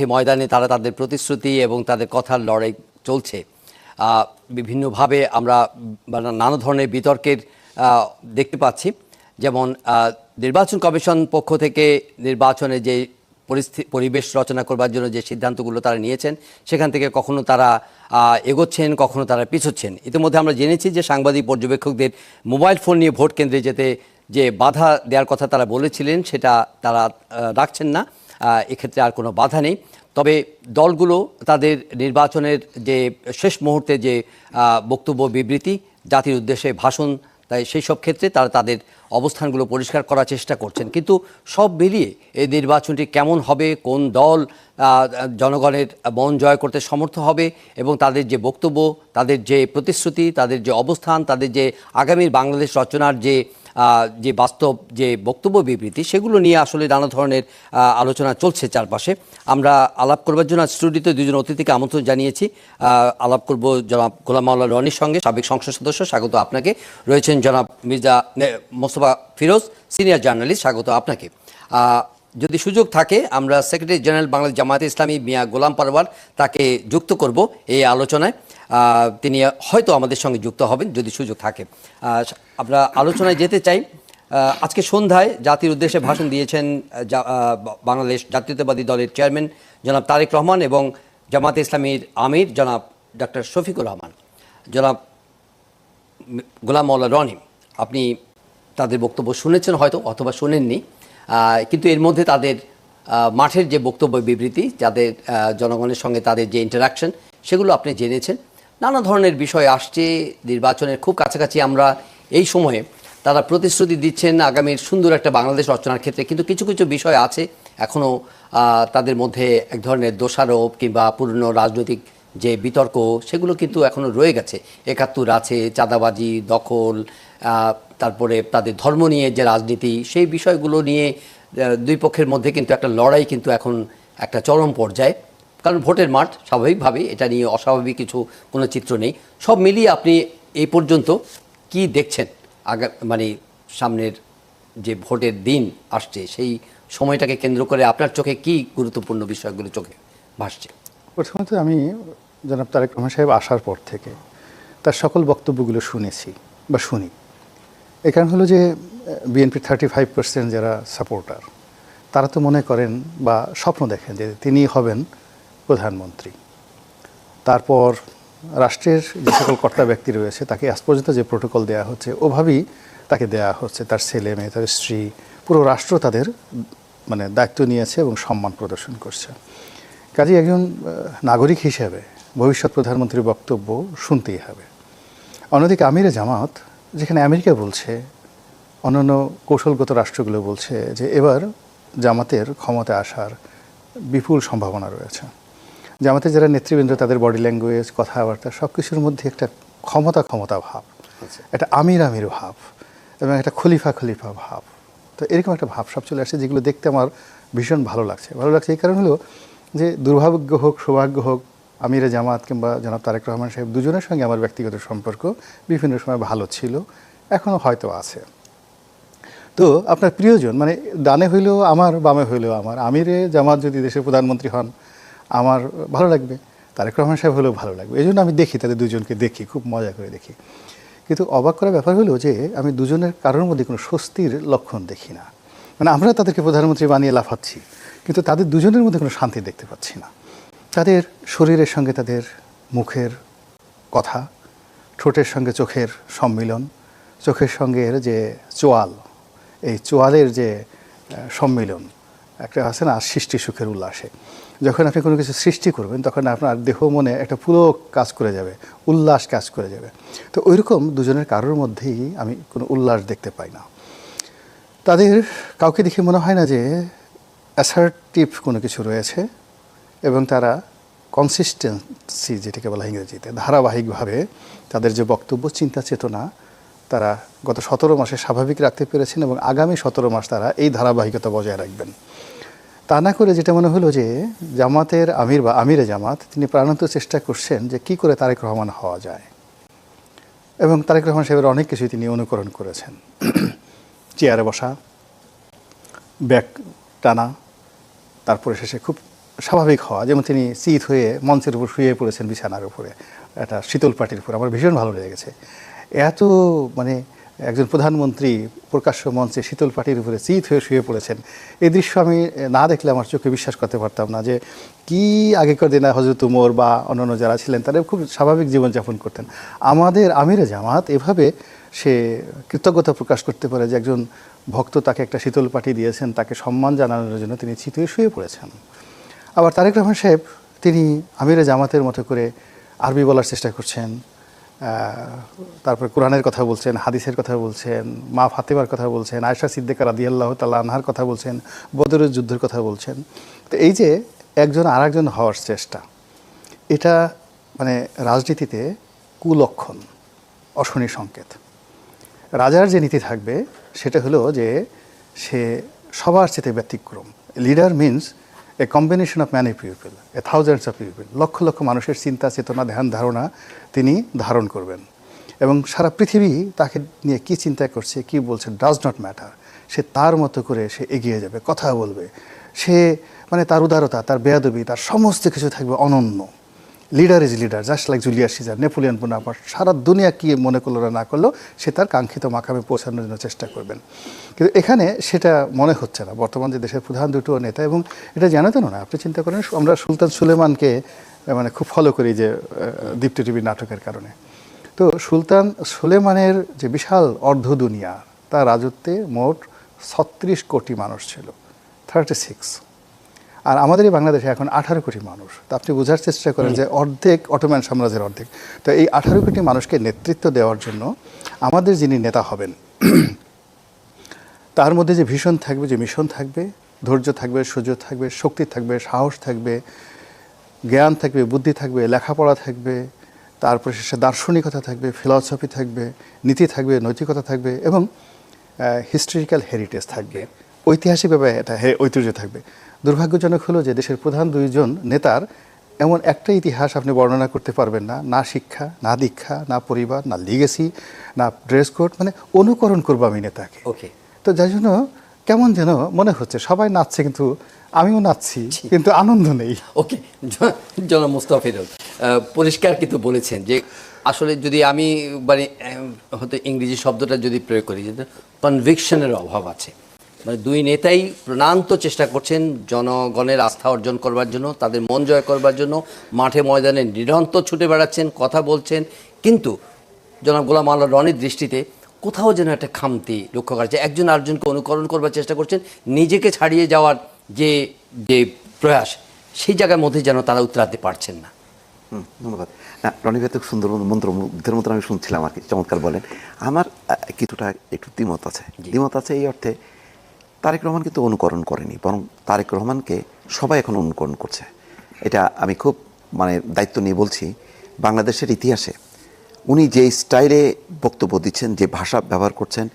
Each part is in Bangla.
ময়দানে তারা তাদের প্রতিশ্রুতি এবং তাদের কথার লড়াই চলছে। বিভিন্নভাবে আমরা নানা ধরনের বিতর্কের দেখতে পাচ্ছি। যেমন নির্বাচন কমিশন পক্ষ থেকে নির্বাচনে যে পরিবেশ রচনা করবার জন্য যে সিদ্ধান্তগুলো তারা নিয়েছেন, সেখান থেকে কখনো তারা এগোচ্ছেন, কখনো তারা পিছোচ্ছেন। ইতিমধ্যে আমরা জেনেছি যে সাংবাদিক পর্যবেক্ষকদের মোবাইল ফোন নিয়ে ভোট কেন্দ্রে যেতে যে বাধা দেওয়ার কথা তারা বলেছিলেন, সেটা তারা রাখছেন না। এক্ষেত্রে আর কোনো বাধা নেই। তবে দলগুলো তাদের নির্বাচনের যে শেষ মুহূর্তে যে বক্তব্য, বিবৃতি, জাতির উদ্দেশ্যে ভাষণ, তাই সেই সব ক্ষেত্রে তারা তাদের অবস্থানগুলো পরিষ্কার করার চেষ্টা করছেন। কিন্তু সব মিলিয়ে এই নির্বাচনটি কেমন হবে, কোন দল জনগণের মন জয় করতে সমর্থ হবে এবং তাদের যে বক্তব্য, তাদের যে প্রতিশ্রুতি, তাদের যে অবস্থান, তাদের যে আগামীর বাংলাদেশ রচনার যে বাস্তব যে বক্তব্য, বিবৃতি, সেগুলো নিয়ে আসলে নানা ধরনের আলোচনা চলছে চারপাশে। আমরা আলাপ করবার জন্য স্টুডিওতে দুজন অতিথিকে আমন্ত্রণ জানিয়েছি। আলাপ করব জনাব গোলাম মাওলা রনির সঙ্গে, সাবেক সংসদ সদস্য, স্বাগত আপনাকে। রয়েছেন জনাব মির্জা মোস্তফা ফিরোজ, সিনিয়র জার্নালিস্ট, স্বাগত আপনাকে। যদি সুযোগ থাকে আমরা সেক্রেটারি জেনারেল বাংলাদেশ জামায়াতে ইসলামী মিয়া গোলাম পরওয়ার, তাকে যুক্ত করব এই আলোচনায়। তিনি হয়তো আমাদের সঙ্গে যুক্ত হবেন যদি সুযোগ থাকে। আমরা আলোচনায় যেতে চাই। আজকে সন্ধ্যায় জাতির উদ্দেশ্যে ভাষণ দিয়েছেন বাংলাদেশ জাতীয়তাবাদী দলের চেয়ারম্যান জনাব তারেক রহমান এবং জামায়াতে ইসলামীর আমির জনাব ডক্টর শফিকুর রহমান। জনাব গোলাম মাওলা রনি, আপনি তাদের বক্তব্য শুনেছেন হয়তো, অথবা শোনেননি, কিন্তু এর মধ্যে তাদের মাঠের যে বক্তব্য, বিবৃতি, যাদের জনগণের সঙ্গে তাদের যে ইন্টারাকশন, সেগুলো আপনি জেনেছেন। নানা ধরনের বিষয় আসছে নির্বাচনের খুব কাছাকাছি। আমরা এই সময়ে তারা প্রতিশ্রুতি দিচ্ছেন আগামীর সুন্দর একটা বাংলাদেশ রচনার ক্ষেত্রে, কিন্তু কিছু কিছু বিষয় আছে এখনও তাদের মধ্যে এক ধরনের দোষারোপ কিংবা পুরনো রাজনৈতিক যে বিতর্ক, সেগুলো কিন্তু এখনও রয়ে গেছে। ৭১ আছে, চাঁদাবাজি, দখল, তারপরে তাদের ধর্ম নিয়ে যে রাজনীতি, সেই বিষয়গুলো নিয়ে দুই পক্ষের মধ্যে কিন্তু একটা লড়াই কিন্তু এখন একটা চরম পর্যায়ে। কারণ ভোটের মাঠ, স্বাভাবিকভাবেই এটা নিয়ে অস্বাভাবিক কোনো চিত্র নেই। সব মিলিয়ে আপনি এই পর্যন্ত কি দেখছেন? মানে সামনের যে ভোটের দিন আসছে, সেই সময়টাকে কেন্দ্র করে আপনার চোখে কি গুরুত্বপূর্ণ বিষয়গুলো চোখে ভাসছে? প্রথমত আমি জনাব তারেক রহমান সাহেব আসার পর থেকে তার সকল বক্তব্যগুলো শুনেছি বা শুনি। এই কারণ হলো যে বিএনপির 35% যারা সাপোর্টার, তারা তো মনে করেন বা স্বপ্ন দেখেন যে তিনি হবেন প্রধানমন্ত্রী। তারপর রাষ্ট্রের যে সকল কর্তা ব্যক্তি রয়েছে তাকে আজ পর্যন্ত যে প্রোটোকল দেওয়া হচ্ছে, ওভাবেই তাকে দেওয়া হচ্ছে। তার ছেলে মেয়ে, তার স্ত্রী, পুরো রাষ্ট্র তাদের দায়িত্ব নিয়েছে এবং সম্মান প্রদর্শন করছে। কাজে একজন নাগরিক হিসেবে ভবিষ্যৎ প্রধানমন্ত্রীর বক্তব্য শুনতেই হবে। অন্যদিকে আমিরে জামাত, যেখানে আমেরিকা বলছে, অন্যান্য কৌশলগত রাষ্ট্রগুলো বলছে যে এবার জামাতের ক্ষমতা আসার বিপুল সম্ভাবনা রয়েছে। জামাতের যারা নেতৃবৃন্দ, তাদের বডি ল্যাঙ্গুয়েজ, কথাবার্তা, সব কিছুর মধ্যে একটা ক্ষমতা ভাব, একটা আমির ভাব এবং একটা খলিফা ভাব। তো এরকম একটা ভাব সব চলে আসছে, যেগুলো দেখতে আমার ভীষণ ভালো লাগছে। এই কারণ হলো যে দুর্ভাগ্য হোক, সৌভাগ্য হোক, আমিরে জামাত কিংবা জনাব তারেক রহমান সাহেব দুজনের সঙ্গে আমার ব্যক্তিগত সম্পর্ক বিভিন্ন সময় ভালো ছিল, এখনও হয়তো আছে। তো আপনার প্রিয়জন, ডানে হইলেও আমার, বামে হইলেও আমার, আমিরে জামাত যদি দেশের প্রধানমন্ত্রী হন আমার ভালো লাগবে, তারেক রহমান সাহেব হলেও ভালো লাগবে। এই জন্য আমি দেখি, তাদের দুজনকে দেখি, খুব মজা করে দেখি। কিন্তু অবাক করার ব্যাপার হলো যে আমি দুজনের কারোর মধ্যে কোনো স্বস্তির লক্ষণ দেখি না। আমরা তাদেরকে প্রধানমন্ত্রী বানিয়ে লাফাচ্ছি, কিন্তু তাদের দুজনের মধ্যে কোনো শান্তি দেখতে পাচ্ছি না। তাদের শরীরের সঙ্গে তাদের মুখের কথা, ঠোঁটের সঙ্গে চোখের সম্মিলন, চোখের সঙ্গে এর যে চোয়াল, এই চোয়ালের যে সম্মিলন, একটা আছে না সৃষ্টি সুখের উল্লাসে। যখন আপনি কোনো কিছু সৃষ্টি করবেন তখন আপনার দেহ মনে একটা পুরো কাজ করে যাবে, উল্লাস কাজ করে যাবে। তো ওইরকম দুজনের কারোর মধ্যেই আমি কোনো উল্লাস দেখতে পাই না। তাদের কাউকে দেখে মনে হয় না যে অ্যাসার্টিভ কোনো কিছু রয়েছে, এবং তারা কনসিস্টেন্সি, যেটাকে বলা ইংরেজিতে, ধারাবাহিকভাবে তাদের যে বক্তব্য, চিন্তা চেতনা, তারা গত 17 মাসে স্বাভাবিক রাখতে পেরেছেন এবং আগামী 17 মাস তারা এই ধারাবাহিকতা বজায় রাখবেন। তা না করে যেটা মনে হলো যে জামাতের আমির বা আমিরে জামাত, তিনি প্রাণান্ত চেষ্টা করছেন যে কি করে তারেক রহমান হওয়া যায়, এবং তারেক রহমান সাহেবের অনেক কিছুই তিনি অনুকরণ করেছেন। চেয়ারে বসা, ব্যাগ টানা, তারপরে শেষে খুব স্বাভাবিক হওয়া, যেমন তিনি চিত হয়ে মঞ্চের উপর শুয়ে পড়েছেন বিছানার উপরে, একটা শীতল পাটির উপর, আমার ভীষণ ভালো লেগেছে। এত মানে একজন প্রধানমন্ত্রী প্রকাশ্য মঞ্চে শীতল পাটির উপরে চিত হয়ে শুয়ে পড়েছেন, এই দৃশ্য আমি না দেখলে আমার চোখে বিশ্বাস করতে পারতাম না যে কি আগেকার দিনে হযরত উমর বা অন্যান্য যারা ছিলেন তারা খুব স্বাভাবিক জীবনযাপন করতেন। আমাদের আমিরে জামাত এভাবে সে কৃতজ্ঞতা প্রকাশ করতে পারে যে একজন ভক্ত তাকে একটা শীতল পাটি দিয়েছেন, তাকে সম্মান জানানোর জন্য তিনি চিত হয়ে শুয়ে পড়েছেন। আবার তারেক রহমান সাহেব তিনি আমিরে জামাতের মতো করে আরবি বলার চেষ্টা করছেন, তারপরে কোরআনের কথা বলছেন, হাদিসের কথা বলছেন, মা ফাতেমার কথা বলছেন, আয়েশা সিদ্দিকা রাদিয়াল্লাহু তাআলা আনহার কথা বলছেন, বদরের যুদ্ধের কথা বলছেন। তো এই যে একজন আরেকজন হওয়ার চেষ্টা, এটা মানে রাজনীতিতে কুলক্ষণ, অশনি সংকেত। রাজার যে নীতি থাকবে সেটা হলো যে সে সবার চেয়ে ব্যতিক্রম। Leader means a combination of many people, a thousands of people, লক্ষ লক্ষ মানুষের চিন্তা চেতনা ধ্যান ধারণা তিনি ধারণ করবেন এবং সারা পৃথিবী তাকে নিয়ে কী চিন্তা করছে কী বলছে ডাজ নট ম্যাটার, সে তার মতো করে সে এগিয়ে যাবে, কথা বলবে, সে মানে তার উদারতা, তার বেয়াদবি, তার সমস্ত কিছু থাকবে অনন্য। Leader is leader, just like Julius Caesar, Napoleon Bonaparte, সারা দুনিয়া কি মনে করলো না করলো সে তার কাঙ্ক্ষিত মাকামে পৌঁছানোর জন্য চেষ্টা করবেন। কিন্তু এখানে সেটা মনে হচ্ছে না। বর্তমান যে দেশের প্রধান দুটো নেতা, এবং এটা জানাতেন না, আপনি চিন্তা করেন আমরা সুলতান সুলেমানকে মানে খুব ফলো করি যে দীপ্তি টিভির নাটকের কারণে। তো সুলতান সুলেমানের যে বিশাল অর্ধ দুনিয়া, তার রাজত্বে মোট 36 কোটি মানুষ ছিল, 36। আর আমাদের এই বাংলাদেশে এখন 18 কোটি মানুষ। তো আপনি বোঝার চেষ্টা করেন যে অর্ধেক অটোম্যান সাম্রাজ্যের অর্ধেক। তো এই 18 কোটি মানুষকে নেতৃত্ব দেওয়ার জন্য আমাদের যিনি নেতা হবেন তার মধ্যে যে ভীষণ থাকবে, যে মিশন থাকবে, ধৈর্য থাকবে, সুযোগ থাকবে, শক্তি থাকবে, সাহস থাকবে, জ্ঞান থাকবে, বুদ্ধি থাকবে, লেখাপড়া থাকবে, তারপরে সে দার্শনিকতা থাকবে, ফিলসফি থাকবে, নীতি থাকবে, নৈতিকতা থাকবে এবং হিস্টোরিক্যাল হেরিটেজ থাকবে, ঐতিহাসিকভাবে এটা ঐতিহ্য থাকবে। দুর্ভাগ্যজনক হলো যে দেশের প্রধান দুইজন নেতার এমন একটা ইতিহাস আপনি বর্ণনা করতে পারবেন না, না শিক্ষা, না দীক্ষা, না পরিবার, না লিগেসি, না ড্রেস কোড, মানে অনুকরণ করবো আমি নেতাকে। ওকে, তো যার জন্য কেমন যেন মনে হচ্ছে সবাই নাচছে কিন্তু আমিও নাচছি, কিন্তু আনন্দ নেই। ওকে, জনাব মুস্তাফিজুর পরিষ্কার কিন্তু বলেছেন যে আসলে যদি আমি মানে হয়তো ইংরেজি শব্দটা যদি প্রয়োগ করি, যে কনভিকশনের অভাব আছে। মানে দুই নেতাই প্রাণান্ত চেষ্টা করছেন জনগণের আস্থা অর্জন করবার জন্য, তাদের মন জয় করবার জন্য মাঠে ময়দানে নিরন্তর ছুটে বেড়াচ্ছেন, কথা বলছেন, কিন্তু জনাব গোলাম আল্লাহ রনির দৃষ্টিতে কোথাও যেন একটা খামতি লক্ষ্য করা যায়। একজন আরেকজনকে অনুকরণ করবার চেষ্টা করছেন, নিজেকে ছাড়িয়ে যাওয়ার যে যে প্রয়াস, সেই জায়গার মধ্যে যেন তারা উতরাতে পারছেন না। ধন্যবাদ। না, রনি ভাই তো সুন্দর মন্ত্রমুগ্ধের মতন আমি শুনছিলাম আর কি, চমৎকার বলেন। আমার কিছুটা একটু দ্বিমত আছে। দ্বিমত আছে এই অর্থে, তারেক রহমান কিন্তু অনুকরণ করেনি, বরং তারেক রহমানকে সবাই এখন অনুকরণ করছে। এটা আমি খুব মানে দায়িত্ব নিয়ে বলছি। বাংলাদেশের ইতিহাসে উনি যে স্টাইলে বক্তব্য দিচ্ছেন, যে ভাষা ব্যবহার করছেন,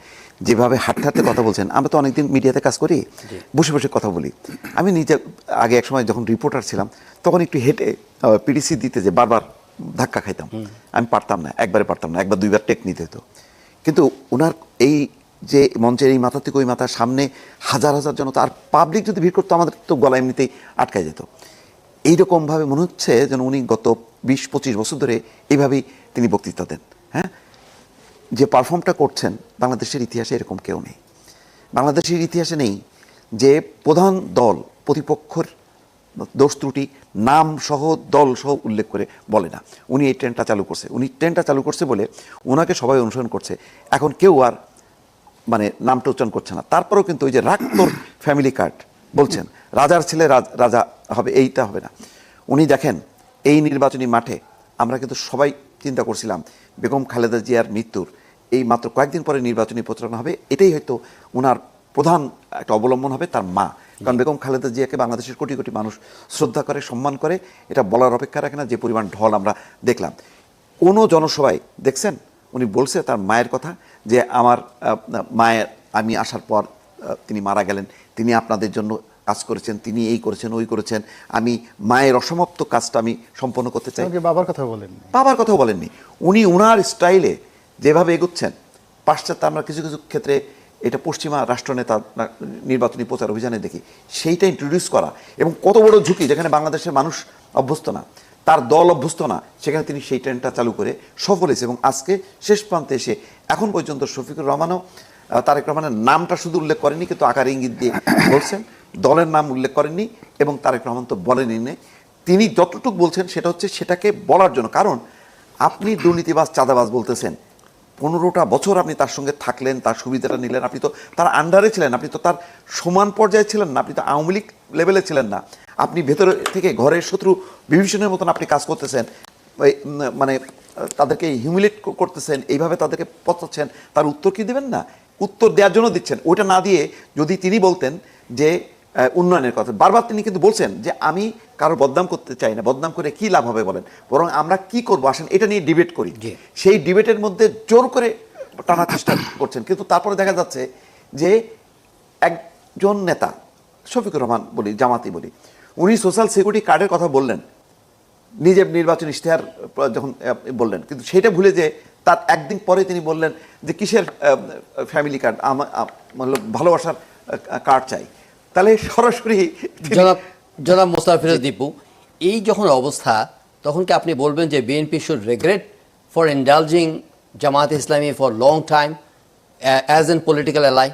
যেভাবে হাঁটতে হাঁটতে কথা বলছেন, আমরা তো অনেকদিন মিডিয়াতে কাজ করি, বসে বসে কথা বলি। আমি নিজে আগে এক সময় যখন রিপোর্টার ছিলাম তখন একটু হেঁটে পিডিসি দিতে যে বারবার ধাক্কা খাইতাম, আমি পারতাম না, একবারে পারতাম না, একবার দুইবার টেক নিতে হতো। কিন্তু ওনার এই যে মঞ্চের এই মাথা থেকে ওই মাথার সামনে হাজার হাজার জনতা, আর পাবলিক যদি ভিড় করতো আমাদের তো গলা এমনিতেই আটকায় যেত। এইরকমভাবে মনে হচ্ছে যেন উনি গত 20-25 বছর ধরে এইভাবেই তিনি বক্তৃতা দেন। হ্যাঁ, যে পারফর্মটা করছেন বাংলাদেশের ইতিহাসে এরকম কেউ নেই। বাংলাদেশের ইতিহাসে নেই যে প্রধান দল প্রতিপক্ষের দোষ ত্রুটি নাম সহ দল সহ উল্লেখ করে বলে না। উনি এই ট্রেনটা চালু করছে, উনি ট্রেনটা চালু করছে বলে ওনাকে সবাই অনুসরণ করছে। এখন কেউ আর মানে নামটা উচ্চারণ করছে না। তারপরেও কিন্তু ওই যে রাক্তর ফ্যামিলি কার্ড বলছেন, রাজার ছেলে রাজা হবে, এইটা হবে না। উনি দেখেন এই নির্বাচনী মাঠে আমরা কিন্তু সবাই চিন্তা করছিলাম বেগম খালেদা জিয়ার মৃত্যুর এই মাত্র কয়েকদিন পরে নির্বাচনী প্রচারণা হবে, এটাই হয়তো ওনার প্রধান একটা অবলম্বন হবে তার মা। কারণ বেগম খালেদা জিয়াকে বাংলাদেশের কোটি কোটি মানুষ শ্রদ্ধা করে, সম্মান করে, এটা বলার অপেক্ষা রাখে না। যে পরিমাণ ঢল আমরা দেখলাম কোনো জনসভায়, দেখছেন উনি বলছে তার মায়ের কথা, যে আমার মায়ের আমি আসার পর তিনি মারা গেলেন, তিনি আপনাদের জন্য কাজ করেছেন, তিনি এই করেছেন ওই করেছেন, আমি মায়ের অসমাপ্ত কাজটা আমি সম্পন্ন করতে চাই। বাবার কথা বলেননি, বাবার কথাও বলেননি। উনি ওনার স্টাইলে যেভাবে এগোচ্ছেন, পাশ্চাত্যে আমরা কিছু কিছু ক্ষেত্রে এটা পশ্চিমা রাষ্ট্রনেতা নির্বাচনী প্রচার অভিযানে দেখি, সেইটা ইন্ট্রোডিউস করা এবং কত বড় ঝুঁকি, যেখানে বাংলাদেশের মানুষ অভ্যস্ত না, তার দল অভ্যস্ত না, সেখানে তিনি সেই ট্রেনটা চালু করে সফল হয়েছে। এবং আজকে শেষ প্রান্তে এসে এখন পর্যন্ত শফিকুর রহমানও তারেক রহমানের নামটা শুধু উল্লেখ করেনি, কিন্তু আকার ইঙ্গিত দিয়ে বলছেন, দলের নাম উল্লেখ করেননি, এবং তারেক রহমান তো বলেনি না। তিনি যতটুকু বলছেন সেটা হচ্ছে সেটাকে বলার জন্য, কারণ আপনি দুর্নীতিবাজ চাঁদাবাজ বলতেছেন, 15টা বছর আপনি তার সঙ্গে থাকলেন, তার সুবিধাটা নিলেন, আপনি তো তার আন্ডারে ছিলেন, আপনি তো তার সমান পর্যায়ে ছিলেন না, আপনি তো আওয়ামী লীগ লেভেলে ছিলেন না, আপনি ভেতরে থেকে ঘরের শত্রু বিভীষণের মতন আপনি কাজ করতেছেন, মানে তাদেরকে হিউমিলেট করতেছেন, এইভাবে তাদেরকে পচাচ্ছেন, তার উত্তর কি দেবেন না? উত্তর দেওয়ার জন্য দিচ্ছেন। ওইটা না দিয়ে যদি তিনি বলতেন যে উন্নয়নের কথা, বারবার তিনি কিন্তু বলছেন যে আমি কারো বদনাম করতে চাই না, বদনাম করে কি লাভ হবে বলেন, বরং আমরা কি করবো আসেন এটা নিয়ে ডিবেট করি। সেই ডিবেটের মধ্যে জোর করে টানার চেষ্টা করছেন, কিন্তু তারপরে দেখা যাচ্ছে যে একজন নেতা, শফিকুর রহমান বলি, জামাতি বলি, উনি সোশ্যাল সিকিউরিটি কার্ডের কথা বললেন, নিজের নির্বাচন ইশতেহার যখন বললেন, কিন্তু সেটা ভুলে যে তার একদিন পরে তিনি বললেন যে কিসের ফ্যামিলি কার্ড, ভালোবাসার কার্ড চাই। তাহলে সরাসরি জনাব মোস্তাফিজ দীপু, এই যখন অবস্থা, তখন কি আপনি বলবেন যে BNP should regret for indulging Jamaat Islami for long time as an political ally?